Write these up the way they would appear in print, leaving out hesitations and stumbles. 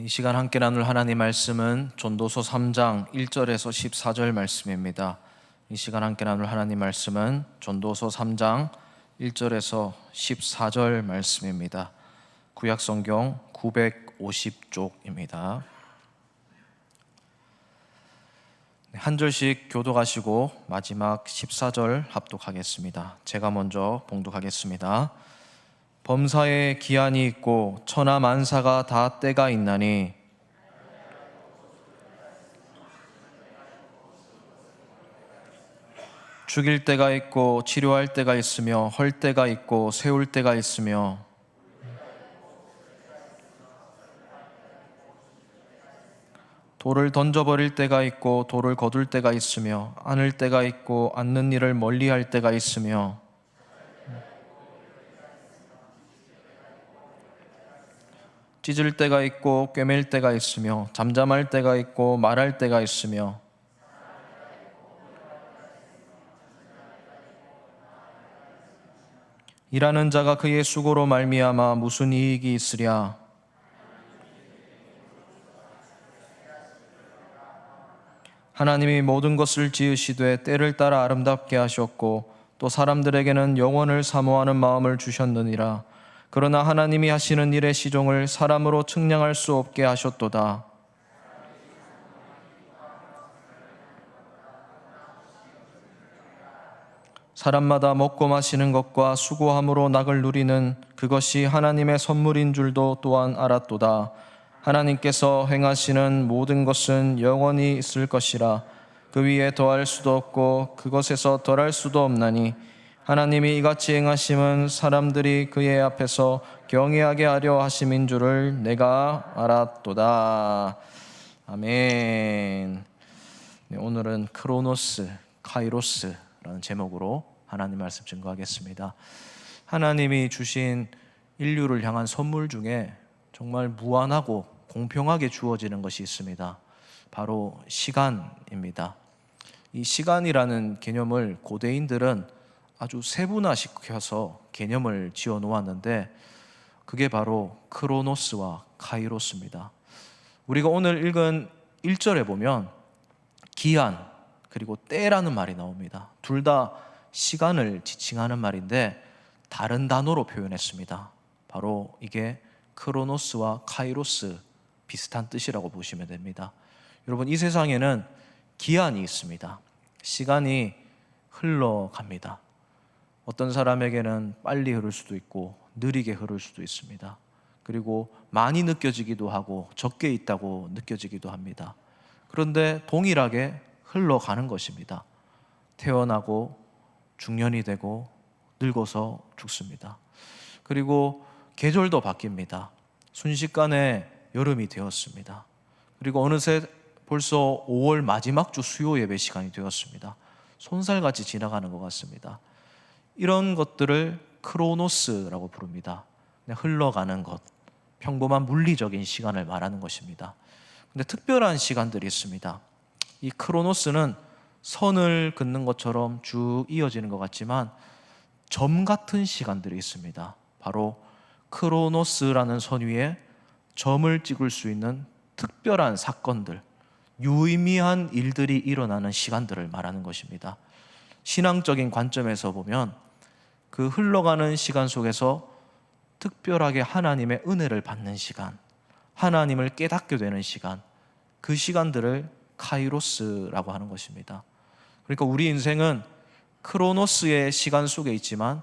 이 시간 함께 나눌 하나님 말씀은 전도서 3장 1절에서 14절 말씀입니다. 이 시간 함께 나눌 하나님 말씀은 전도서 3장 1절에서 14절 말씀입니다. 구약성경 950쪽입니다. 한 절씩 교독하시고 마지막 14절 합독하겠습니다. 제가 먼저 봉독하겠습니다. 범사에 기한이 있고 천하 만사가 다 때가 있나니 죽일 때가 있고 치료할 때가 있으며 헐 때가 있고 세울 때가 있으며 돌을 던져버릴 때가 있고 돌을 거둘 때가 있으며 안을 때가 있고 안는 일을 멀리할 때가 있으며 찢을 때가 있고 꿰맬 때가 있으며 잠잠할 때가 있고 말할 때가 있으며 일하는 자가 그의 수고로 말미암아 무슨 이익이 있으랴. 하나님이 모든 것을 지으시되 때를 따라 아름답게 하셨고 또 사람들에게는 영원을 사모하는 마음을 주셨느니라. 그러나 하나님이 하시는 일의 시종을 사람으로 측량할 수 없게 하셨도다. 사람마다 먹고 마시는 것과 수고함으로 낙을 누리는 그것이 하나님의 선물인 줄도 또한 알았도다. 하나님께서 행하시는 모든 것은 영원히 있을 것이라. 그 위에 더할 수도 없고 그것에서 덜할 수도 없나니 하나님이 이같이 행하심은 사람들이 그의 앞에서 경외하게 하려 하심인 줄을 내가 알았도다. 아멘. 네, 오늘은 크로노스, 카이로스라는 제목으로 하나님 말씀 증거하겠습니다. 하나님이 주신 인류를 향한 선물 중에 정말 무한하고 공평하게 주어지는 것이 있습니다. 바로 시간입니다. 이 시간이라는 개념을 고대인들은 아주 세분화시켜서 개념을 지어 놓았는데 그게 바로 크로노스와 카이로스입니다. 우리가 오늘 읽은 1절에 보면 기한 그리고 때라는 말이 나옵니다. 둘 다 시간을 지칭하는 말인데 다른 단어로 표현했습니다. 바로 이게 크로노스와 카이로스 비슷한 뜻이라고 보시면 됩니다. 여러분, 이 세상에는 기한이 있습니다. 시간이 흘러갑니다. 어떤 사람에게는 빨리 흐를 수도 있고 느리게 흐를 수도 있습니다. 그리고 많이 느껴지기도 하고 적게 있다고 느껴지기도 합니다. 그런데 동일하게 흘러가는 것입니다. 태어나고 중년이 되고 늙어서 죽습니다. 그리고 계절도 바뀝니다. 순식간에 여름이 되었습니다. 그리고 어느새 벌써 5월 마지막 주 수요 예배 시간이 되었습니다. 손살같이 지나가는 것 같습니다. 이런 것들을 크로노스라고 부릅니다. 그냥 흘러가는 것, 평범한 물리적인 시간을 말하는 것입니다. 근데 특별한 시간들이 있습니다. 이 크로노스는 선을 긋는 것처럼 쭉 이어지는 것 같지만 점 같은 시간들이 있습니다. 바로 크로노스라는 선 위에 점을 찍을 수 있는 특별한 사건들, 유의미한 일들이 일어나는 시간들을 말하는 것입니다. 신앙적인 관점에서 보면 그 흘러가는 시간 속에서 특별하게 하나님의 은혜를 받는 시간, 하나님을 깨닫게 되는 시간, 그 시간들을 카이로스라고 하는 것입니다. 그러니까 우리 인생은 크로노스의 시간 속에 있지만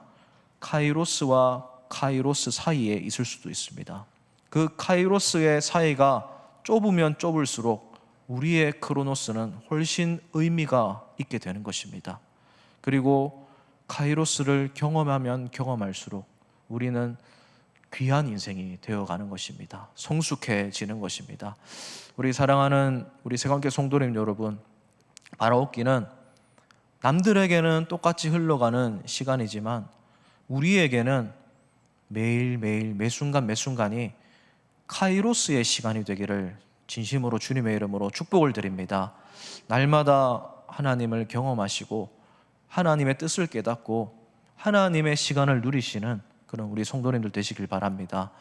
카이로스와 카이로스 사이에 있을 수도 있습니다. 그 카이로스의 사이가 좁으면 좁을수록 우리의 크로노스는 훨씬 의미가 있게 되는 것입니다. 그리고 카이로스를 경험하면 경험할수록 우리는 귀한 인생이 되어가는 것입니다. 성숙해지는 것입니다. 우리 사랑하는 우리 새감교 성도님 여러분, 바라옵기는 남들에게는 똑같이 흘러가는 시간이지만 우리에게는 매일매일 매순간 매순간이 카이로스의 시간이 되기를 진심으로 주님의 이름으로 축복을 드립니다. 날마다 하나님을 경험하시고 하나님의 뜻을 깨닫고 하나님의 시간을 누리시는 그런 우리 성도님들 되시길 바랍니다.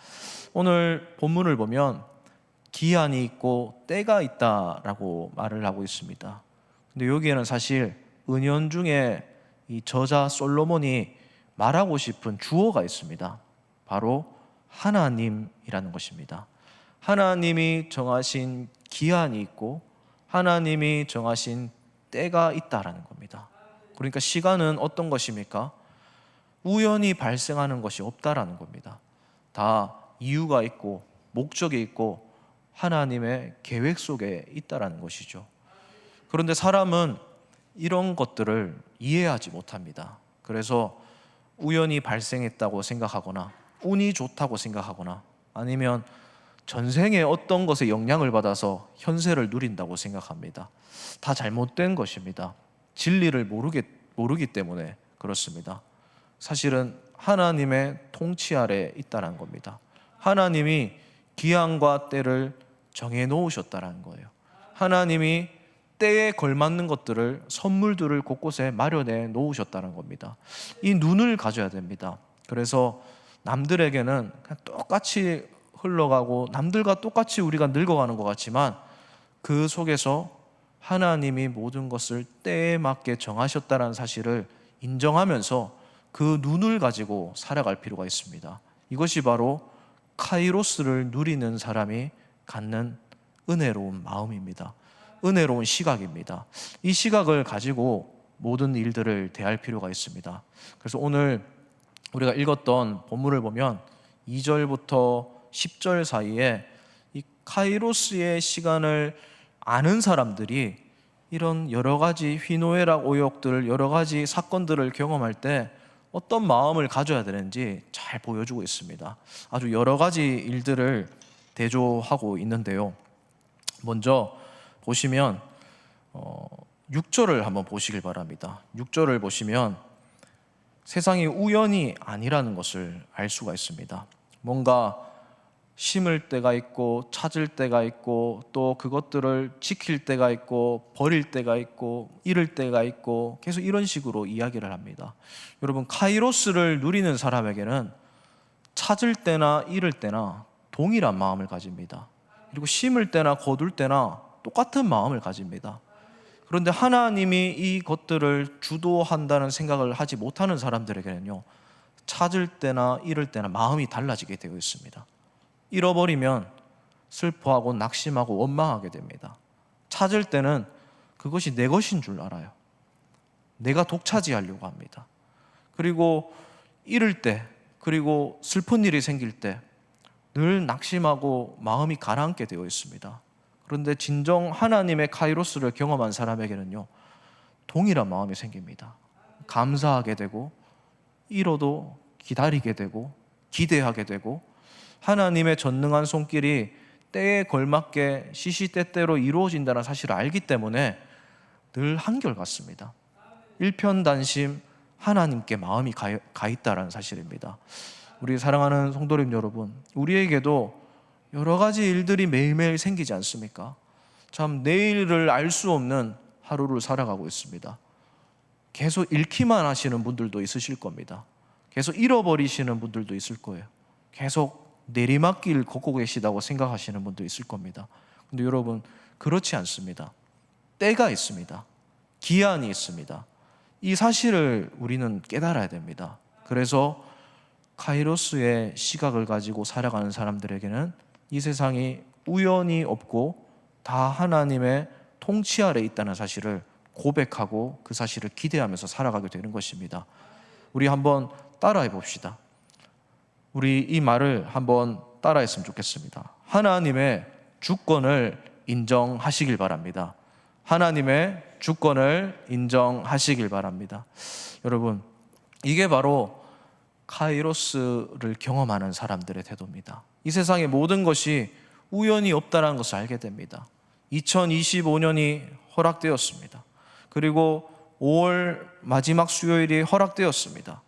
오늘 본문을 보면 기한이 있고 때가 있다라고 말을 하고 있습니다. 근데 여기에는 사실 은연중에 이 저자 솔로몬이 말하고 싶은 주어가 있습니다. 바로 하나님이라는 것입니다. 하나님이 정하신 기한이 있고 하나님이 정하신 때가 있다라는 겁니다. 그러니까 시간은 어떤 것입니까? 우연히 발생하는 것이 없다라는 겁니다. 다 이유가 있고 목적이 있고 하나님의 계획 속에 있다라는 것이죠. 그런데 사람은 이런 것들을 이해하지 못합니다. 그래서 우연히 발생했다고 생각하거나 운이 좋다고 생각하거나 아니면 전생에 어떤 것에 영향을 받아서 현세를 누린다고 생각합니다. 다 잘못된 것입니다. 진리를 모르기 때문에 그렇습니다. 사실은 하나님의 통치 아래 있다는 겁니다. 하나님이 기한과 때를 정해 놓으셨다는 거예요. 하나님이 때에 걸맞는 것들을, 선물들을 곳곳에 마련해 놓으셨다는 겁니다. 이 눈을 가져야 됩니다. 그래서 남들에게는 그냥 똑같이 흘러가고 남들과 똑같이 우리가 늙어가는 것 같지만 그 속에서 하나님이 모든 것을 때에 맞게 정하셨다는 사실을 인정하면서 그 눈을 가지고 살아갈 필요가 있습니다. 이것이 바로 카이로스를 누리는 사람이 갖는 은혜로운 마음입니다. 은혜로운 시각입니다. 이 시각을 가지고 모든 일들을 대할 필요가 있습니다. 그래서 오늘 우리가 읽었던 본문을 보면 2절부터 10절 사이에 이 카이로스의 시간을 아는 사람들이 이런 여러 가지 희노애락 오역들, 여러 가지 사건들을 경험할 때 어떤 마음을 가져야 되는지 잘 보여주고 있습니다. 아주 여러 가지 일들을 대조하고 있는데요. 먼저 보시면 6절을 한번 보시길 바랍니다. 6절을 보시면 세상이 우연이 아니라는 것을 알 수가 있습니다. 뭔가 심을 때가 있고 찾을 때가 있고 또 그것들을 지킬 때가 있고 버릴 때가 있고 잃을 때가 있고 계속 이런 식으로 이야기를 합니다. 여러분, 카이로스를 누리는 사람에게는 찾을 때나 잃을 때나 동일한 마음을 가집니다. 그리고 심을 때나 거둘 때나 똑같은 마음을 가집니다. 그런데 하나님이 이 것들을 주도한다는 생각을 하지 못하는 사람들에게는요, 찾을 때나 잃을 때나 마음이 달라지게 되어 있습니다. 잃어버리면 슬퍼하고 낙심하고 원망하게 됩니다. 찾을 때는 그것이 내 것인 줄 알아요. 내가 독차지하려고 합니다. 그리고 잃을 때, 그리고 슬픈 일이 생길 때 늘 낙심하고 마음이 가라앉게 되어 있습니다. 그런데 진정 하나님의 카이로스를 경험한 사람에게는요, 동일한 마음이 생깁니다. 감사하게 되고 잃어도 기다리게 되고 기대하게 되고 하나님의 전능한 손길이 때에 걸맞게 시시때때로 이루어진다는 사실을 알기 때문에 늘 한결같습니다. 일편단심 하나님께 마음이 가 있다는 사실입니다. 우리 사랑하는 성도님 여러분, 우리에게도 여러 가지 일들이 매일매일 생기지 않습니까? 참 내일을 알 수 없는 하루를 살아가고 있습니다. 계속 잃기만 하시는 분들도 있으실 겁니다. 계속 잃어버리시는 분들도 있을 거예요. 계속 내리막길 걷고 계시다고 생각하시는 분도 있을 겁니다. 근데 여러분, 그렇지 않습니다. 때가 있습니다. 기한이 있습니다. 이 사실을 우리는 깨달아야 됩니다. 그래서 카이로스의 시각을 가지고 살아가는 사람들에게는 이 세상이 우연이 없고 다 하나님의 통치 아래 있다는 사실을 고백하고 그 사실을 기대하면서 살아가게 되는 것입니다. 우리 한번 따라해 봅시다. 우리 이 말을 한번 따라했으면 좋겠습니다. 하나님의 주권을 인정하시길 바랍니다. 하나님의 주권을 인정하시길 바랍니다. 여러분, 이게 바로 카이로스를 경험하는 사람들의 태도입니다. 이 세상의 모든 것이 우연이 없다는 것을 알게 됩니다. 2025년이 허락되었습니다. 그리고 5월 마지막 수요일이 허락되었습니다.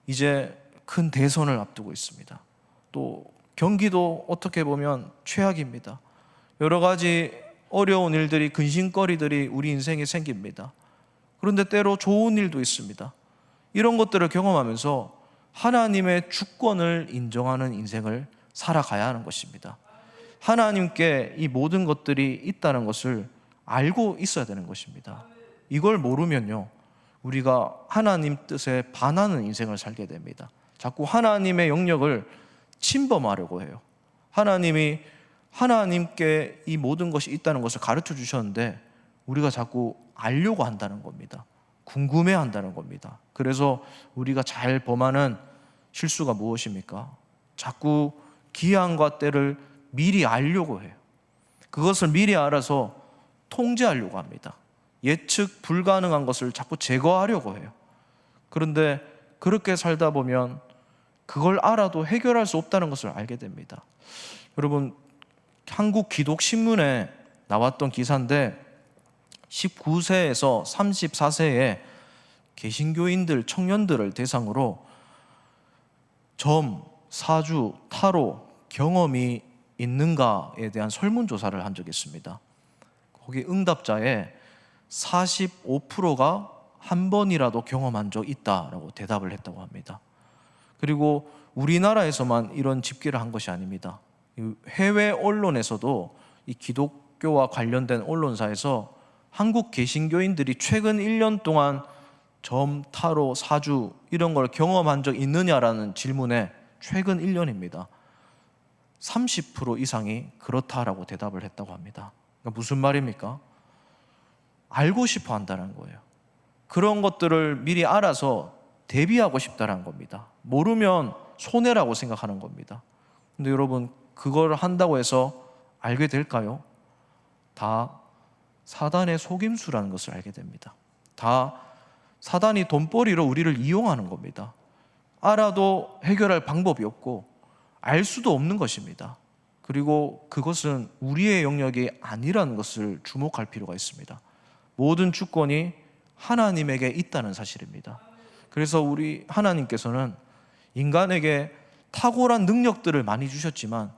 이제 큰 대선을 앞두고 있습니다. 또 경기도 어떻게 보면 최악입니다. 여러 가지 어려운 일들이, 근심거리들이 우리 인생에 생깁니다. 그런데 때로 좋은 일도 있습니다. 이런 것들을 경험하면서 하나님의 주권을 인정하는 인생을 살아가야 하는 것입니다. 하나님께 이 모든 것들이 있다는 것을 알고 있어야 되는 것입니다. 이걸 모르면요, 우리가 하나님 뜻에 반하는 인생을 살게 됩니다. 자꾸 하나님의 영역을 침범하려고 해요. 하나님께 이 모든 것이 있다는 것을 가르쳐 주셨는데 우리가 자꾸 알려고 한다는 겁니다. 궁금해 한다는 겁니다. 그래서 우리가 잘 범하는 실수가 무엇입니까? 자꾸 기한과 때를 미리 알려고 해요. 그것을 미리 알아서 통제하려고 합니다. 예측 불가능한 것을 자꾸 제거하려고 해요. 그런데 그렇게 살다 보면 그걸 알아도 해결할 수 없다는 것을 알게 됩니다. 여러분, 한국 기독신문에 나왔던 기사인데 19세에서 34세의 개신교인들, 청년들을 대상으로 점, 사주, 타로 경험이 있는가에 대한 설문조사를 한 적이 있습니다. 거기 응답자의 45%가 한 번이라도 경험한 적 있다라고 대답을 했다고 합니다. 그리고 우리나라에서만 이런 집계를 한 것이 아닙니다. 해외 언론에서도 이 기독교와 관련된 언론사에서 한국 개신교인들이 최근 1년 동안 점, 타로, 사주 이런 걸 경험한 적 있느냐라는 질문에 최근 1년입니다. 30% 이상이 그렇다라고 대답을 했다고 합니다. 그러니까 무슨 말입니까? 알고 싶어 한다는 거예요. 그런 것들을 미리 알아서 대비하고 싶다는 겁니다. 모르면 손해라고 생각하는 겁니다. 근데 여러분, 그걸 한다고 해서 알게 될까요? 다 사단의 속임수라는 것을 알게 됩니다. 다 사단이 돈벌이로 우리를 이용하는 겁니다. 알아도 해결할 방법이 없고 알 수도 없는 것입니다. 그리고 그것은 우리의 영역이 아니라는 것을 주목할 필요가 있습니다. 모든 주권이 하나님에게 있다는 사실입니다. 그래서 우리 하나님께서는 인간에게 탁월한 능력들을 많이 주셨지만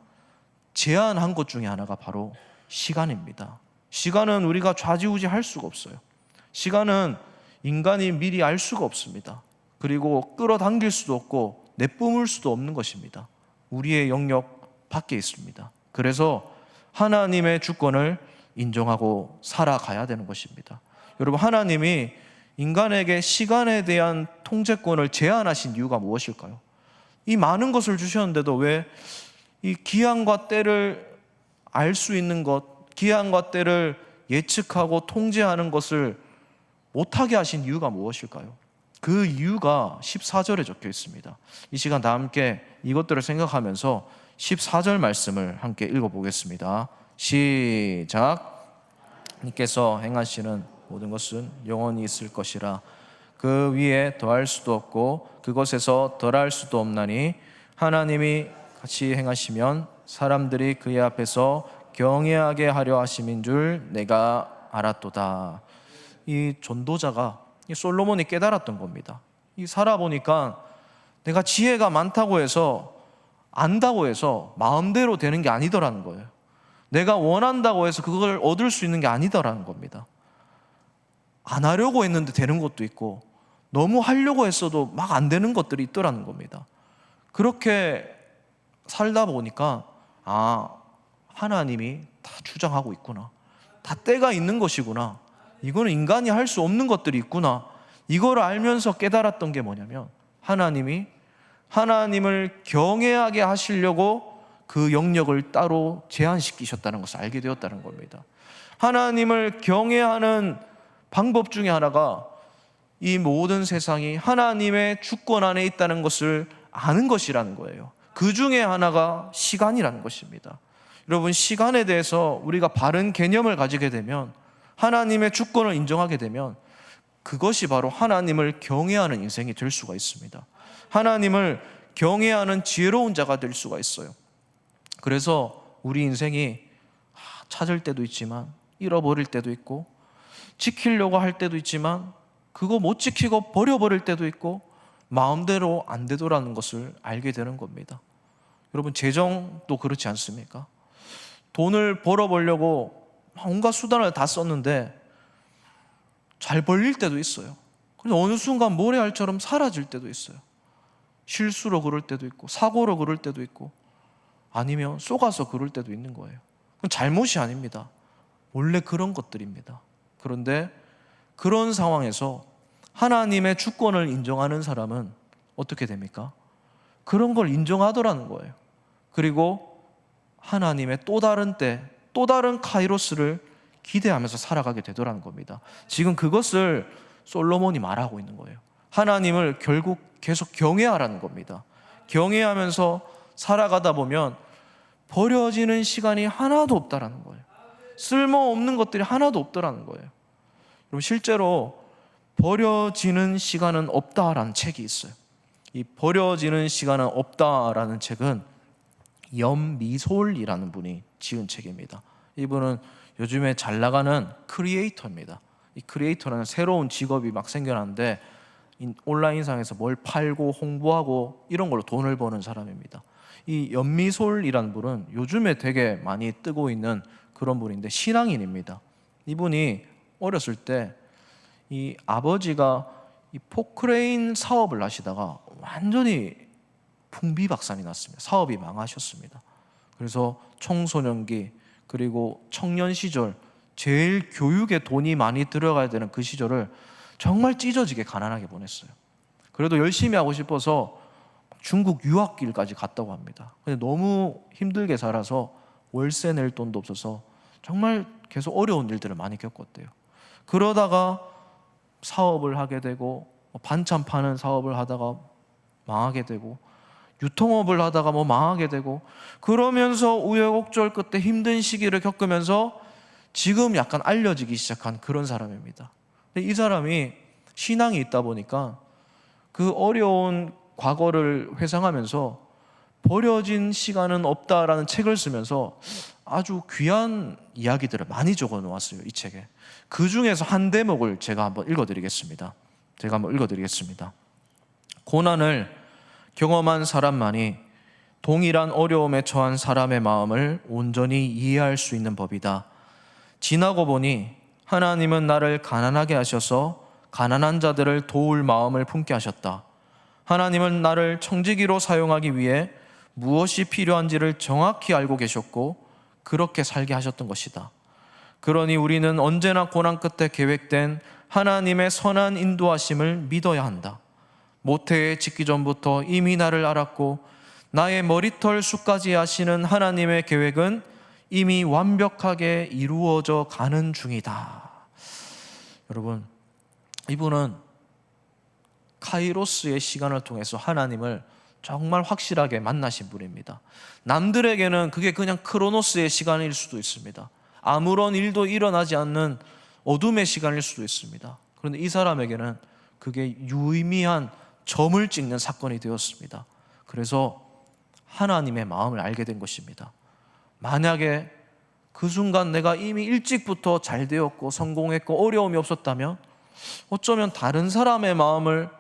제한한 것 중에 하나가 바로 시간입니다. 시간은 우리가 좌지우지할 수가 없어요. 시간은 인간이 미리 알 수가 없습니다. 그리고 끌어당길 수도 없고 내뿜을 수도 없는 것입니다. 우리의 영역 밖에 있습니다. 그래서 하나님의 주권을 인정하고 살아가야 되는 것입니다. 여러분, 하나님이 인간에게 시간에 대한 통제권을 제한하신 이유가 무엇일까요? 이 많은 것을 주셨는데도 왜 이 기한과 때를 알 수 있는 것, 기한과 때를 예측하고 통제하는 것을 못하게 하신 이유가 무엇일까요? 그 이유가 14절에 적혀 있습니다. 이 시간 다 함께 이것들을 생각하면서 14절 말씀을 함께 읽어보겠습니다. 시작. 님께서 행하시는 모든 것은 영원히 있을 것이라. 그 위에 더할 수도 없고 그것에서 덜할 수도 없나니 하나님이 같이 행하시면 사람들이 그의 앞에서 경외하게 하려 하심인 줄 내가 알았도다. 이 전도자가, 이 솔로몬이 깨달았던 겁니다. 이 살아보니까 내가 지혜가 많다고 해서, 안다고 해서 마음대로 되는 게 아니더라는 거예요. 내가 원한다고 해서 그걸 얻을 수 있는 게 아니더라는 겁니다. 안 하려고 했는데 되는 것도 있고 너무 하려고 했어도 막 안 되는 것들이 있더라는 겁니다. 그렇게 살다 보니까 하나님이 다 주장하고 있구나, 다 때가 있는 것이구나, 이거는 인간이 할 수 없는 것들이 있구나, 이걸 알면서 깨달았던 게 뭐냐면 하나님이 하나님을 경외하게 하시려고 그 영역을 따로 제한시키셨다는 것을 알게 되었다는 겁니다. 하나님을 경외하는 방법 중에 하나가 이 모든 세상이 하나님의 주권 안에 있다는 것을 아는 것이라는 거예요. 그 중에 하나가 시간이라는 것입니다. 여러분, 시간에 대해서 우리가 바른 개념을 가지게 되면, 하나님의 주권을 인정하게 되면 그것이 바로 하나님을 경외하는 인생이 될 수가 있습니다. 하나님을 경외하는 지혜로운 자가 될 수가 있어요. 그래서 우리 인생이 찾을 때도 있지만 잃어버릴 때도 있고, 지키려고 할 때도 있지만 그거 못 지키고 버려버릴 때도 있고, 마음대로 안 되더라는 것을 알게 되는 겁니다. 여러분, 재정도 그렇지 않습니까? 돈을 벌어보려고 온갖 수단을 다 썼는데 잘 벌릴 때도 있어요. 그런데 어느 순간 모래알처럼 사라질 때도 있어요. 실수로 그럴 때도 있고, 사고로 그럴 때도 있고, 아니면 속아서 그럴 때도 있는 거예요. 그건 잘못이 아닙니다. 원래 그런 것들입니다. 그런데 그런 상황에서 하나님의 주권을 인정하는 사람은 어떻게 됩니까? 그런 걸 인정하더라는 거예요. 그리고 하나님의 또 다른 때, 또 다른 카이로스를 기대하면서 살아가게 되더라는 겁니다. 지금 그것을 솔로몬이 말하고 있는 거예요. 하나님을 결국 계속 경외하라는 겁니다. 경외하면서 살아가다 보면 버려지는 시간이 하나도 없다라는 거예요. 쓸모없는 것들이 하나도 없다라는 거예요. 그럼 실제로 버려지는 시간은 없다라는 책이 있어요. 이 버려지는 시간은 없다라는 책은 염미솔이라는 분이 지은 책입니다. 이분은 요즘에 잘 나가는 크리에이터입니다. 이 크리에이터라는 새로운 직업이 막 생겨났는데 온라인상에서 뭘 팔고 홍보하고 이런 걸로 돈을 버는 사람입니다. 이 염미솔이라는 분은 요즘에 되게 많이 뜨고 있는 그런 분인데 신앙인입니다. 이분이 어렸을 때 이 아버지가 이 포크레인 사업을 하시다가 완전히 풍비박산이 났습니다. 사업이 망하셨습니다. 그래서 청소년기 그리고 청년 시절 제일 교육에 돈이 많이 들어가야 되는 그 시절을 정말 찢어지게 가난하게 보냈어요. 그래도 열심히 하고 싶어서 중국 유학길까지 갔다고 합니다. 근데 너무 힘들게 살아서 월세 낼 돈도 없어서 정말 계속 어려운 일들을 많이 겪었대요. 그러다가 사업을 하게 되고 반찬 파는 사업을 하다가 망하게 되고 유통업을 하다가 망하게 되고 그러면서 우여곡절 끝에 힘든 시기를 겪으면서 지금 약간 알려지기 시작한 그런 사람입니다. 근데 이 사람이 신앙이 있다 보니까 그 어려운 과거를 회상하면서 버려진 시간은 없다라는 책을 쓰면서 아주 귀한 이야기들을 많이 적어 놓았어요. 이 책에. 그 중에서 한 대목을 제가 한번 읽어드리겠습니다. 고난을 경험한 사람만이 동일한 어려움에 처한 사람의 마음을 온전히 이해할 수 있는 법이다. 지나고 보니 하나님은 나를 가난하게 하셔서 가난한 자들을 도울 마음을 품게 하셨다. 하나님은 나를 청지기로 사용하기 위해 무엇이 필요한지를 정확히 알고 계셨고 그렇게 살게 하셨던 것이다. 그러니 우리는 언제나 고난 끝에 계획된 하나님의 선한 인도하심을 믿어야 한다. 모태에 짓기 전부터 이미 나를 알았고 나의 머리털 숱까지 아시는 하나님의 계획은 이미 완벽하게 이루어져 가는 중이다. 여러분, 이분은 카이로스의 시간을 통해서 하나님을 정말 확실하게 만나신 분입니다. 남들에게는 그게 그냥 크로노스의 시간일 수도 있습니다. 아무런 일도 일어나지 않는 어둠의 시간일 수도 있습니다. 그런데 이 사람에게는 그게 유의미한 점을 찍는 사건이 되었습니다. 그래서 하나님의 마음을 알게 된 것입니다. 만약에 그 순간 내가 이미 일찍부터 잘 되었고 성공했고 어려움이 없었다면 어쩌면 다른 사람의 마음을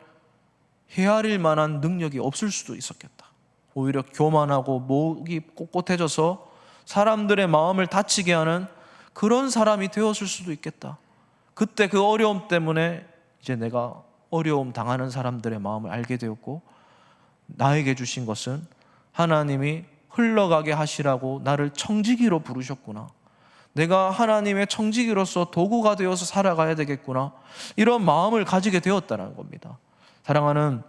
헤아릴 만한 능력이 없을 수도 있었겠다. 오히려 교만하고 목이 꼿꼿해져서 사람들의 마음을 다치게 하는 그런 사람이 되었을 수도 있겠다. 그때 그 어려움 때문에 이제 내가 어려움 당하는 사람들의 마음을 알게 되었고 나에게 주신 것은 하나님이 흘러가게 하시라고 나를 청지기로 부르셨구나. 내가 하나님의 청지기로서 도구가 되어서 살아가야 되겠구나. 이런 마음을 가지게 되었다는 겁니다. 사랑하는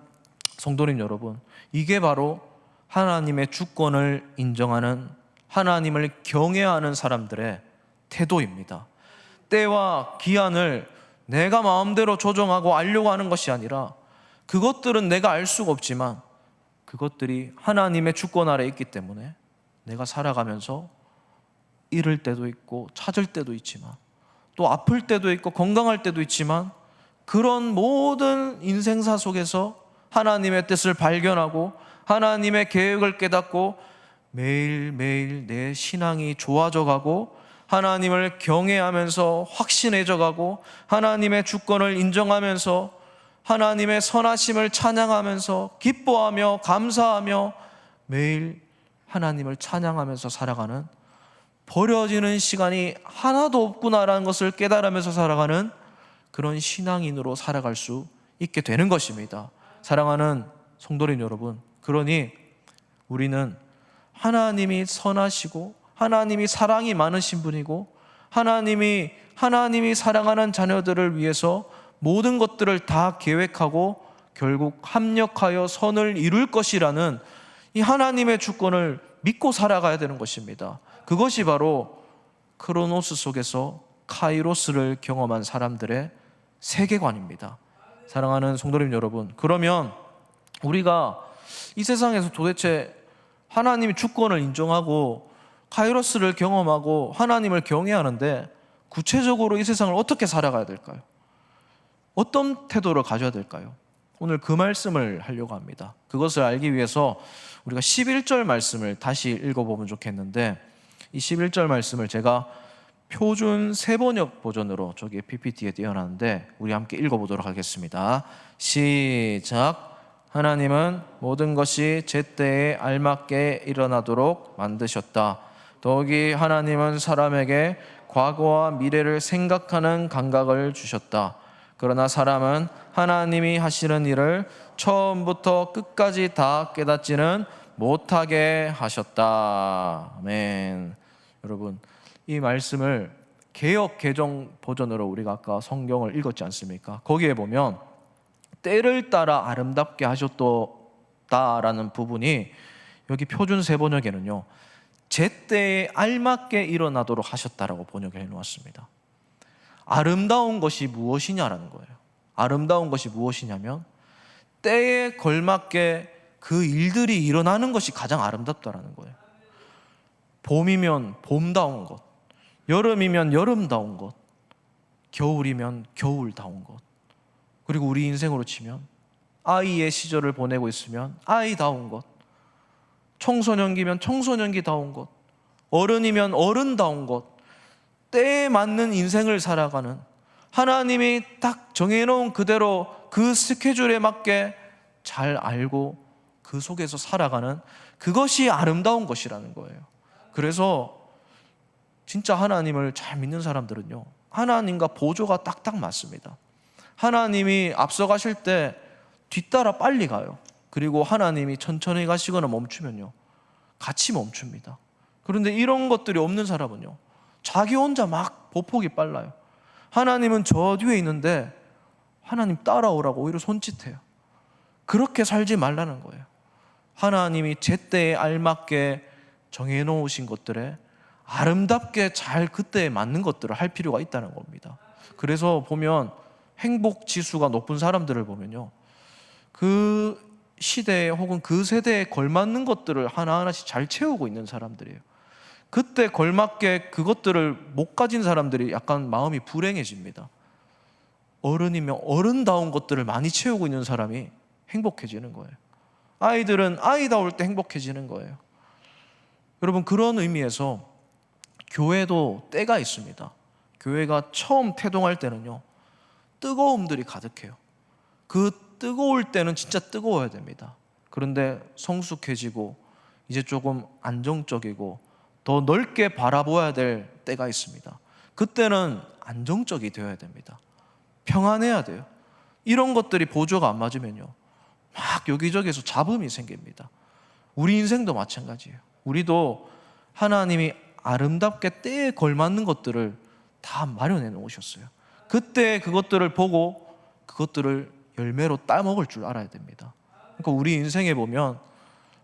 성도님 여러분, 이게 바로 하나님의 주권을 인정하는 하나님을 경외하는 사람들의 태도입니다. 때와 기한을 내가 마음대로 조정하고 알려고 하는 것이 아니라 그것들은 내가 알 수가 없지만 그것들이 하나님의 주권 아래 있기 때문에 내가 살아가면서 잃을 때도 있고 찾을 때도 있지만 또 아플 때도 있고 건강할 때도 있지만 그런 모든 인생사 속에서 하나님의 뜻을 발견하고 하나님의 계획을 깨닫고 매일매일 내 신앙이 좋아져 가고 하나님을 경외하면서 확신해져 가고 하나님의 주권을 인정하면서 하나님의 선하심을 찬양하면서 기뻐하며 감사하며 매일 하나님을 찬양하면서 살아가는 버려지는 시간이 하나도 없구나라는 것을 깨달으면서 살아가는 그런 신앙인으로 살아갈 수 있게 되는 것입니다. 사랑하는 성도님 여러분, 그러니 우리는 하나님이 선하시고 하나님이 사랑이 많으신 분이고 하나님이 사랑하는 자녀들을 위해서 모든 것들을 다 계획하고 결국 합력하여 선을 이룰 것이라는 이 하나님의 주권을 믿고 살아가야 되는 것입니다. 그것이 바로 크로노스 속에서 카이로스를 경험한 사람들의 세계관입니다. 사랑하는 성도님 여러분, 그러면 우리가 이 세상에서 도대체 하나님의 주권을 인정하고 카이로스를 경험하고 하나님을 경외하는데 구체적으로 이 세상을 어떻게 살아가야 될까요? 어떤 태도를 가져야 될까요? 오늘 그 말씀을 하려고 합니다. 그것을 알기 위해서 우리가 11절 말씀을 다시 읽어보면 좋겠는데, 이 11절 말씀을 제가 표준 세번역 버전으로 저기 PPT에 띄워놨는데 우리 함께 읽어보도록 하겠습니다. 시작. 하나님은 모든 것이 제때에 알맞게 일어나도록 만드셨다. 더욱이 하나님은 사람에게 과거와 미래를 생각하는 감각을 주셨다. 그러나 사람은 하나님이 하시는 일을 처음부터 끝까지 다 깨닫지는 못하게 하셨다. 아멘. 여러분, 이 말씀을 개역 개정 버전으로 우리가 아까 성경을 읽었지 않습니까? 거기에 보면 때를 따라 아름답게 하셨다라는 부분이 여기 표준 세번역에는요, 제때에 알맞게 일어나도록 하셨다라고 번역해 놓았습니다. 아름다운 것이 무엇이냐라는 거예요. 아름다운 것이 무엇이냐면 때에 걸맞게 그 일들이 일어나는 것이 가장 아름답다라는 거예요. 봄이면 봄다운 것, 여름이면 여름다운 것, 겨울이면 겨울다운 것, 그리고 우리 인생으로 치면 아이의 시절을 보내고 있으면 아이다운 것, 청소년기면 청소년기다운 것, 어른이면 어른다운 것, 때에 맞는 인생을 살아가는, 하나님이 딱 정해놓은 그대로 그 스케줄에 맞게 잘 알고 그 속에서 살아가는 그것이 아름다운 것이라는 거예요. 그래서 진짜 하나님을 잘 믿는 사람들은요, 하나님과 보조가 딱딱 맞습니다. 하나님이 앞서가실 때 뒤따라 빨리 가요. 그리고 하나님이 천천히 가시거나 멈추면요, 같이 멈춥니다. 그런데 이런 것들이 없는 사람은요, 자기 혼자 막 보폭이 빨라요. 하나님은 저 뒤에 있는데 하나님 따라오라고 오히려 손짓해요. 그렇게 살지 말라는 거예요. 하나님이 제때에 알맞게 정해놓으신 것들에 아름답게 잘 그때에 맞는 것들을 할 필요가 있다는 겁니다. 그래서 보면 행복 지수가 높은 사람들을 보면요, 그 시대에 혹은 그 세대에 걸맞는 것들을 하나하나씩 잘 채우고 있는 사람들이에요. 그때 걸맞게 그것들을 못 가진 사람들이 약간 마음이 불행해집니다. 어른이면 어른다운 것들을 많이 채우고 있는 사람이 행복해지는 거예요. 아이들은 아이다울 때 행복해지는 거예요. 여러분, 그런 의미에서 교회도 때가 있습니다. 교회가 처음 태동할 때는요, 뜨거움들이 가득해요. 그 뜨거울 때는 진짜 뜨거워야 됩니다. 그런데 성숙해지고 이제 조금 안정적이고 더 넓게 바라보아야 될 때가 있습니다. 그때는 안정적이 되어야 됩니다. 평안해야 돼요. 이런 것들이 보조가 안 맞으면요, 막 여기저기서 잡음이 생깁니다. 우리 인생도 마찬가지예요. 우리도 하나님이 아름답게 때에 걸맞는 것들을 다 마련해 놓으셨어요. 그때 그것들을 보고 그것들을 열매로 따먹을 줄 알아야 됩니다. 그러니까 우리 인생에 보면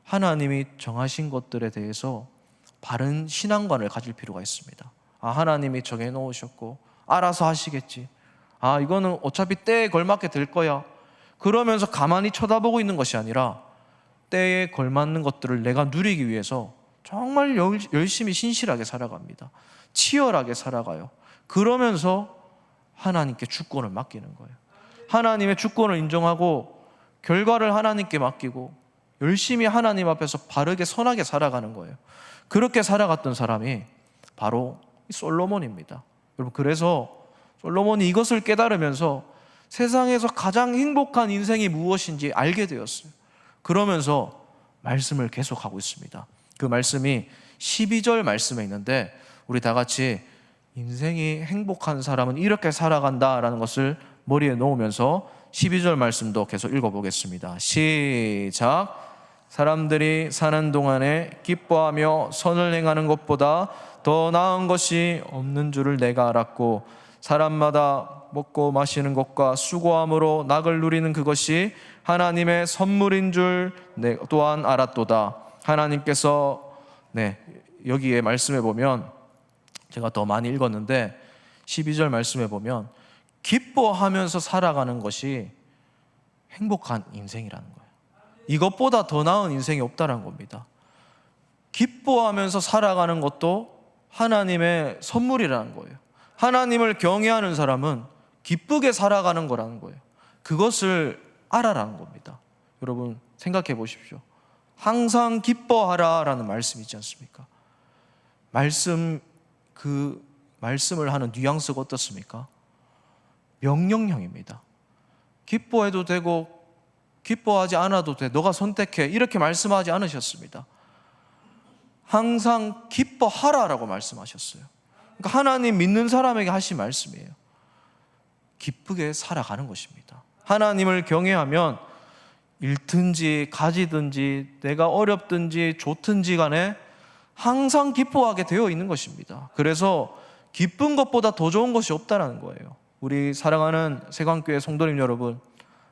하나님이 정하신 것들에 대해서 바른 신앙관을 가질 필요가 있습니다. 아, 하나님이 정해 놓으셨고 알아서 하시겠지. 아, 이거는 어차피 때에 걸맞게 될 거야. 그러면서 가만히 쳐다보고 있는 것이 아니라 때에 걸맞는 것들을 내가 누리기 위해서 정말 열심히 신실하게 살아갑니다. 치열하게 살아가요. 그러면서 하나님께 주권을 맡기는 거예요. 하나님의 주권을 인정하고 결과를 하나님께 맡기고 열심히 하나님 앞에서 바르게 선하게 살아가는 거예요. 그렇게 살아갔던 사람이 바로 솔로몬입니다. 여러분, 그래서 솔로몬이 이것을 깨달으면서 세상에서 가장 행복한 인생이 무엇인지 알게 되었어요. 그러면서 말씀을 계속하고 있습니다. 그 말씀이 12절 말씀에 있는데, 우리 다 같이 인생이 행복한 사람은 이렇게 살아간다라는 것을 머리에 놓으면서 12절 말씀도 계속 읽어보겠습니다. 시작. 사람들이 사는 동안에 기뻐하며 선을 행하는 것보다 더 나은 것이 없는 줄을 내가 알았고, 사람마다 먹고 마시는 것과 수고함으로 낙을 누리는 그것이 하나님의 선물인 줄 또한 알았도다. 하나님께서 여기에 말씀해 보면, 제가 더 많이 읽었는데 12절 말씀해 보면 기뻐하면서 살아가는 것이 행복한 인생이라는 거예요. 이것보다 더 나은 인생이 없다는 겁니다. 기뻐하면서 살아가는 것도 하나님의 선물이라는 거예요. 하나님을 경외하는 사람은 기쁘게 살아가는 거라는 거예요. 그것을 알아라는 겁니다. 여러분 생각해 보십시오. 항상 기뻐하라라는 말씀이 있지 않습니까? 그 말씀을 하는 뉘앙스가 어떻습니까? 명령형입니다. 기뻐해도 되고 기뻐하지 않아도 돼, 너가 선택해, 이렇게 말씀하지 않으셨습니다. 항상 기뻐하라라고 말씀하셨어요. 그러니까 하나님 믿는 사람에게 하신 말씀이에요. 기쁘게 살아가는 것입니다. 하나님을 경외하면 잃든지 가지든지 내가 어렵든지 좋든지 간에 항상 기뻐하게 되어 있는 것입니다. 그래서 기쁜 것보다 더 좋은 것이 없다는 거예요. 우리 사랑하는 세광교회 성도님 여러분,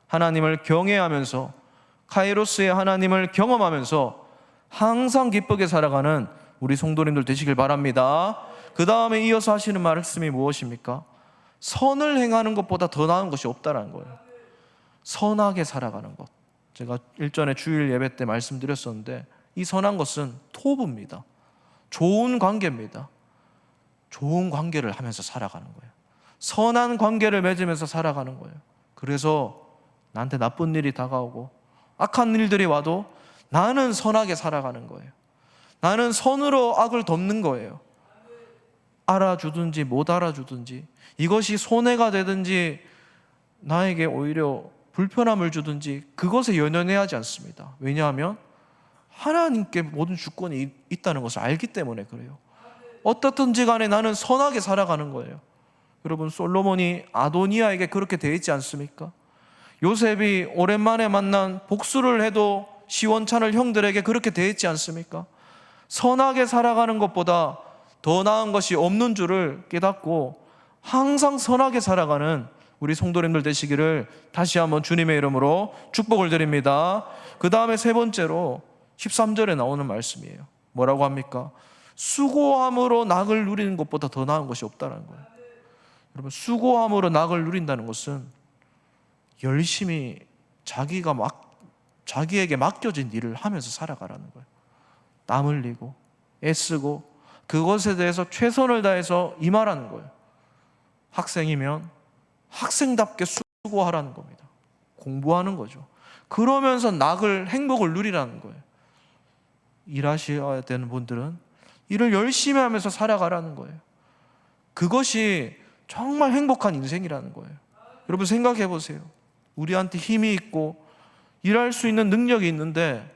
하나님을 경외하면서 카이로스의 하나님을 경험하면서 항상 기쁘게 살아가는 우리 성도님들 되시길 바랍니다. 그 다음에 이어서 하시는 말씀이 무엇입니까? 선을 행하는 것보다 더 나은 것이 없다는 거예요. 선하게 살아가는 것. 제가 일전에 주일 예배 때 말씀드렸었는데, 이 선한 것은 토부입니다. 좋은 관계입니다. 좋은 관계를 하면서 살아가는 거예요. 선한 관계를 맺으면서 살아가는 거예요. 그래서 나한테 나쁜 일이 다가오고 악한 일들이 와도 나는 선하게 살아가는 거예요. 나는 선으로 악을 덮는 거예요. 알아주든지 못 알아주든지, 이것이 손해가 되든지 나에게 오히려 불편함을 주든지 그것에 연연해야 하지 않습니다. 왜냐하면 하나님께 모든 주권이 있다는 것을 알기 때문에 그래요. 어떻든지 간에 나는 선하게 살아가는 거예요. 여러분, 솔로몬이 아도니아에게 그렇게 돼 있지 않습니까? 요셉이 오랜만에 만난 복수를 해도 시원찮을 형들에게 그렇게 돼 있지 않습니까? 선하게 살아가는 것보다 더 나은 것이 없는 줄을 깨닫고 항상 선하게 살아가는 우리 성도님들 되시기를 다시 한번 주님의 이름으로 축복을 드립니다. 그 다음에 세 번째로 13절에 나오는 말씀이에요. 뭐라고 합니까? 수고함으로 낙을 누리는 것보다 더 나은 것이 없다는 거예요. 여러분, 수고함으로 낙을 누린다는 것은 열심히 자기에게 맡겨진 일을 하면서 살아가라는 거예요. 땀 흘리고 애쓰고 그것에 대해서 최선을 다해서 임하라는 거예요. 학생이면 학생답게 수고하라는 겁니다. 공부하는 거죠. 그러면서 행복을 누리라는 거예요. 일하셔야 되는 분들은 일을 열심히 하면서 살아가라는 거예요. 그것이 정말 행복한 인생이라는 거예요. 여러분 생각해 보세요. 우리한테 힘이 있고 일할 수 있는 능력이 있는데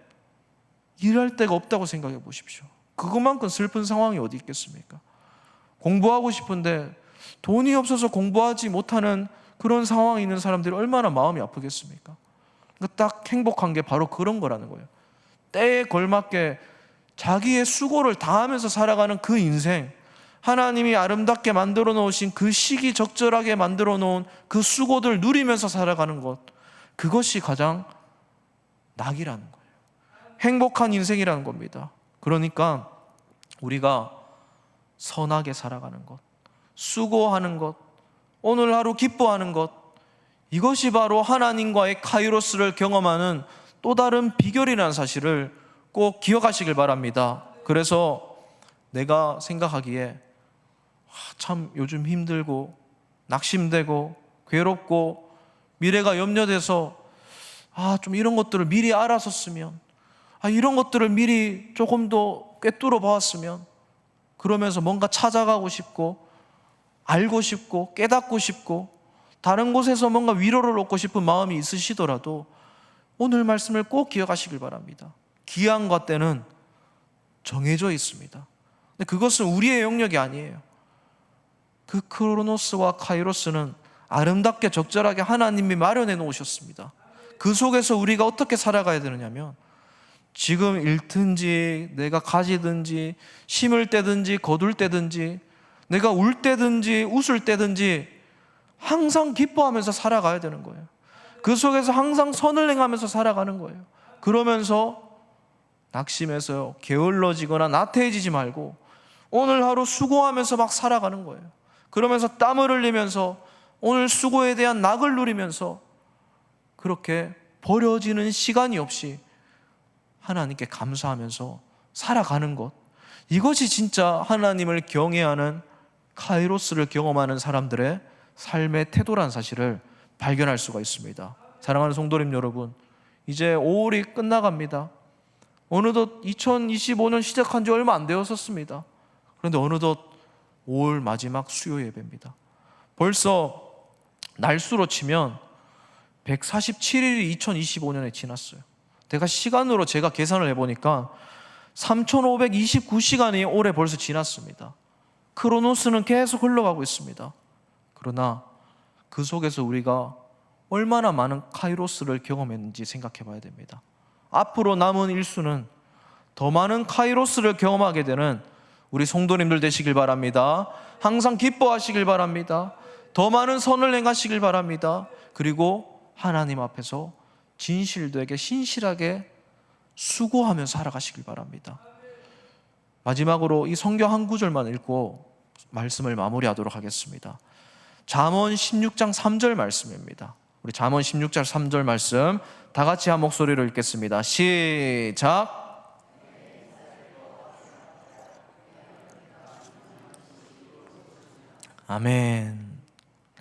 일할 데가 없다고 생각해 보십시오. 그것만큼 슬픈 상황이 어디 있겠습니까? 공부하고 싶은데 돈이 없어서 공부하지 못하는 그런 상황에 있는 사람들이 얼마나 마음이 아프겠습니까? 그러니까 딱 행복한 게 바로 그런 거라는 거예요. 때에 걸맞게 자기의 수고를 다하면서 살아가는 그 인생, 하나님이 아름답게 만들어 놓으신 그 시기 적절하게 만들어 놓은 그 수고들 누리면서 살아가는 것, 그것이 가장 낙이라는 거예요. 행복한 인생이라는 겁니다. 그러니까 우리가 선하게 살아가는 것, 수고하는 것, 오늘 하루 기뻐하는 것, 이것이 바로 하나님과의 카이로스를 경험하는 또 다른 비결이라는 사실을 꼭 기억하시길 바랍니다. 그래서 내가 생각하기에 참 요즘 힘들고 낙심되고 괴롭고 미래가 염려돼서 좀 이런 것들을 미리 알았었으면, 이런 것들을 미리 조금 더 꿰뚫어 보았으면, 그러면서 뭔가 찾아가고 싶고 알고 싶고 깨닫고 싶고 다른 곳에서 뭔가 위로를 얻고 싶은 마음이 있으시더라도 오늘 말씀을 꼭 기억하시길 바랍니다. 기한과 때는 정해져 있습니다. 근데 그것은 우리의 영역이 아니에요. 그 크로노스와 카이로스는 아름답게 적절하게 하나님이 마련해 놓으셨습니다. 그 속에서 우리가 어떻게 살아가야 되느냐면 지금 잃든지 내가 가지든지 심을 때든지 거둘 때든지 내가 울 때든지 웃을 때든지 항상 기뻐하면서 살아가야 되는 거예요. 그 속에서 항상 선을 행하면서 살아가는 거예요. 그러면서 낙심해서 게을러지거나 나태해지지 말고 오늘 하루 수고하면서 막 살아가는 거예요. 그러면서 땀을 흘리면서 오늘 수고에 대한 낙을 누리면서 그렇게 버려지는 시간이 없이 하나님께 감사하면서 살아가는 것, 이것이 진짜 하나님을 경외하는 카이로스를 경험하는 사람들의 삶의 태도란 사실을 발견할 수가 있습니다. 사랑하는 성도님 여러분, 이제 5월이 끝나갑니다. 어느덧 2025년 시작한 지 얼마 안 되었었습니다. 그런데 어느덧 5월 마지막 수요 예배입니다. 벌써 날수로 치면 147일이 2025년에 지났어요. 제가 시간으로 계산을 해보니까 3529시간이 올해 벌써 지났습니다. 크로노스는 계속 흘러가고 있습니다. 그러나 그 속에서 우리가 얼마나 많은 카이로스를 경험했는지 생각해 봐야 됩니다. 앞으로 남은 일수는 더 많은 카이로스를 경험하게 되는 우리 성도님들 되시길 바랍니다. 항상 기뻐하시길 바랍니다. 더 많은 선을 행하시길 바랍니다. 그리고 하나님 앞에서 진실되게 신실하게 수고하면서 살아가시길 바랍니다. 마지막으로 이 성경 한 구절만 읽고 말씀을 마무리하도록 하겠습니다. 잠언 16장 3절 말씀입니다. 우리 잠언 16장 3절 말씀 다 같이 한 목소리로 읽겠습니다. 시작. 아멘.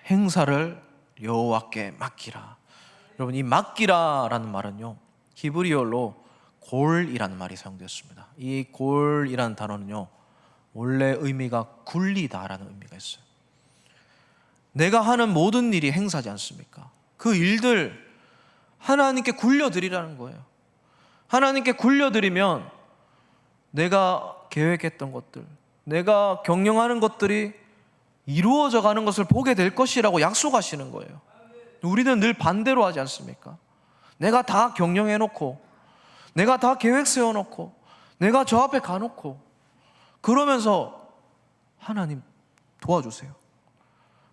행사를 여호와께 맡기라. 여러분, 이 맡기라라는 말은요, 히브리어로 골이라는 말이 사용되었습니다. 이 골이라는 단어는요, 원래 의미가 굴리다라는 의미가 있어요. 내가 하는 모든 일이 행사지 않습니까? 그 일들 하나님께 굴려드리라는 거예요. 하나님께 굴려드리면 내가 계획했던 것들, 내가 경영하는 것들이 이루어져 가는 것을 보게 될 것이라고 약속하시는 거예요. 우리는 늘 반대로 하지 않습니까? 내가 다 경영해놓고, 내가 다 계획 세워놓고, 내가 저 앞에 가놓고, 그러면서 하나님 도와주세요.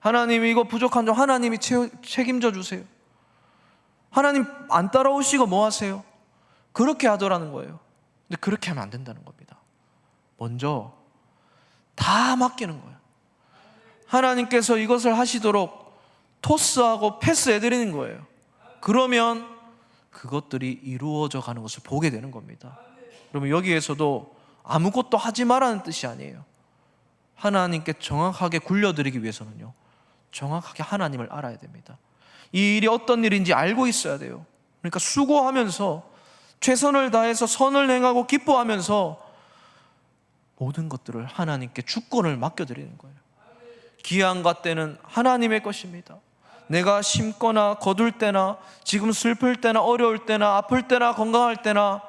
하나님이 이거 부족한 점 하나님이 책임져 주세요. 하나님 안 따라오시고 뭐 하세요? 그렇게 하더라는 거예요. 근데 그렇게 하면 안 된다는 겁니다. 먼저 다 맡기는 거예요. 하나님께서 이것을 하시도록 토스하고 패스해드리는 거예요. 그러면 그것들이 이루어져 가는 것을 보게 되는 겁니다. 그러면 여기에서도 아무것도 하지 말라는 뜻이 아니에요. 하나님께 정확하게 굴려드리기 위해서는요, 정확하게 하나님을 알아야 됩니다. 이 일이 어떤 일인지 알고 있어야 돼요. 그러니까 수고하면서 최선을 다해서 선을 행하고 기뻐하면서 모든 것들을 하나님께 주권을 맡겨드리는 거예요. 기한과 때는 하나님의 것입니다. 내가 심거나 거둘 때나 지금 슬플 때나 어려울 때나 아플 때나 건강할 때나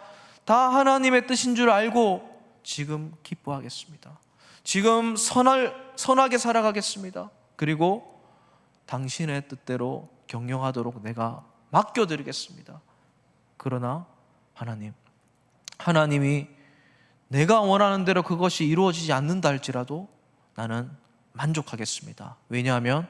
다 하나님의 뜻인 줄 알고 지금 기뻐하겠습니다. 지금 선하게 살아가겠습니다. 그리고 당신의 뜻대로 경영하도록 내가 맡겨드리겠습니다. 그러나 하나님이 내가 원하는 대로 그것이 이루어지지 않는다 할지라도 나는 만족하겠습니다. 왜냐하면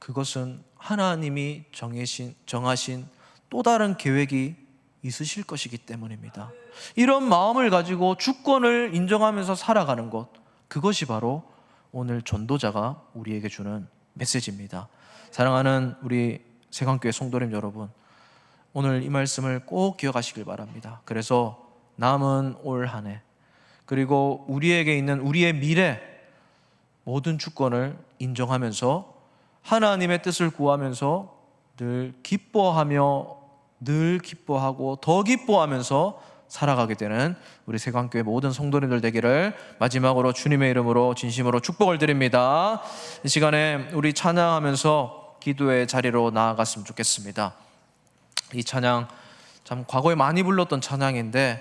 그것은 하나님이 정하신 또 다른 계획이 있으실 것이기 때문입니다. 이런 마음을 가지고 주권을 인정하면서 살아가는 것, 그것이 바로 오늘 전도자가 우리에게 주는 메시지입니다. 사랑하는 우리 세관교회 성도님 여러분, 오늘 이 말씀을 꼭 기억하시길 바랍니다. 그래서 남은 올 한 해, 그리고 우리에게 있는 우리의 미래, 모든 주권을 인정하면서 하나님의 뜻을 구하면서 늘 기뻐하고 더 기뻐하면서 살아가게 되는 우리 세관교회 모든 성도님들 되기를 마지막으로 주님의 이름으로 진심으로 축복을 드립니다. 이 시간에 우리 찬양하면서 기도의 자리로 나아갔으면 좋겠습니다. 이 찬양 참 과거에 많이 불렀던 찬양인데